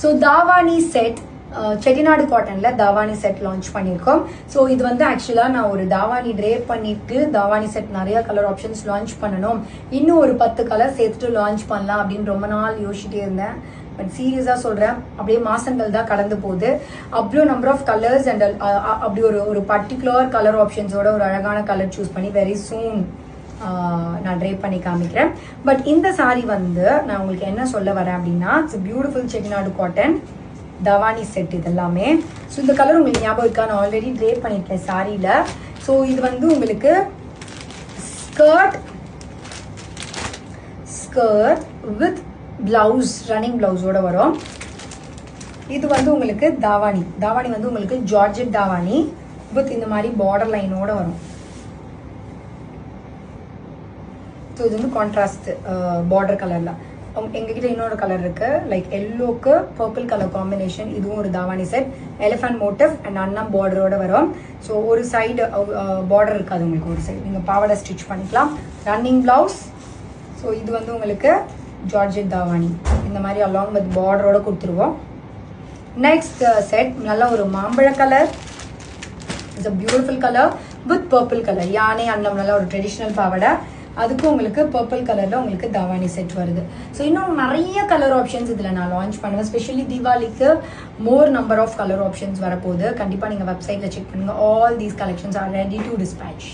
So தாவானி set Chettinad காட்டன்ல தாவானி set launch பண்ணியிருக்கோம். So இது வந்து ஆக்சுவலாக நான் ஒரு தாவானி ட்ரேப் பண்ணிட்டு தாவானி செட் நிறைய கலர் ஆப்ஷன்ஸ் லான்ச் பண்ணணும், இன்னும் ஒரு 10 கலர் சேர்த்துட்டு லான்ச் பண்ணலாம் அப்படின்னு ரொம்ப நாள் யோசிச்சுட்டே இருந்தேன். பட் சீரியஸாக சொல்கிறேன், அப்படியே மாசங்கள் தான் கடந்து போகுது. அவ்வளோ நம்பர் ஆஃப் கலர்ஸ் அண்ட் அப்படி ஒரு பர்டிகுலர் கலர் ஆப்ஷன்ஸோட ஒரு அழகான கலர் சூஸ் பண்ணி வெரி சூன் நான் ட்ரேப் பண்ணி காமிக்கிறேன். பட் இந்த சாரி வந்து நான் உங்களுக்கு என்ன சொல்ல வரேன் அப்படின்னா, இட்ஸ் பியூட்டிஃபுல் செட்டிநாடு காட்டன் தவானி செட் இது எல்லாமே. ஸோ இந்த கலர் உங்களுக்கு ஞாபகம் இருக்கா, நான் ஆல்ரெடி ட்ரேப் பண்ணியிருக்கேன் சாரியில். ஸோ இது வந்து உங்களுக்கு ஸ்கர்ட் வித் பிளவுஸ், ரன்னிங் பிளவுஸோட வரும். இது வந்து உங்களுக்கு தாவானி வந்து உங்களுக்கு ஜார்ஜெட் தாவானி வித் இந்த மாதிரி பார்டர் லைனோட வரும். ஸோ இது வந்து கான்ட்ராஸ்ட் பார்டர் கலர்ல. எங்ககிட்ட இன்னொரு கலர் இருக்கு, லைக் எல்லோக்கு பர்பிள் கலர் காம்பினேஷன். இதுவும் ஒரு தாவானி செட், எலிஃபண்ட் மோட்டிவ் அண்ட் அண்ணா பார்டரோட வரும். ஸோ ஒரு சைடு பார்டர் இருக்காது உங்களுக்கு, ஒரு சைடு நீங்கள் பாவாடை ஸ்டிச் பண்ணிக்கலாம். Running blouse. ஸோ இது வந்து உங்களுக்கு ஜார்ஜெட் தாவானி இந்த மாதிரி அலாங் வித் பார்டரோட கொடுத்துருவோம். நெக்ஸ்ட் செட் நல்ல ஒரு மாம்பழ colour, it's a beautiful colour with purple colour. யானை அன்னம் நல்ல ஒரு ட்ரெடிஷ்னல் பாவாடை, அதுக்கும் உங்களுக்கு பர்பிள் கலர்ல உங்களுக்கு தாவானி செட் வருது. ஸோ இன்னும் நிறைய கலர் ஆப்ஷன்ஸ் இதில் நான் லான்ச் பண்ணுவேன். ஸ்பெஷலி தீபாவளிக்கு more number of colour options வரப்போகுது. கண்டிப்பாக நீங்கள் வெப்சைட்டில் செக் பண்ணுங்கள். All these collections are ready to dispatch.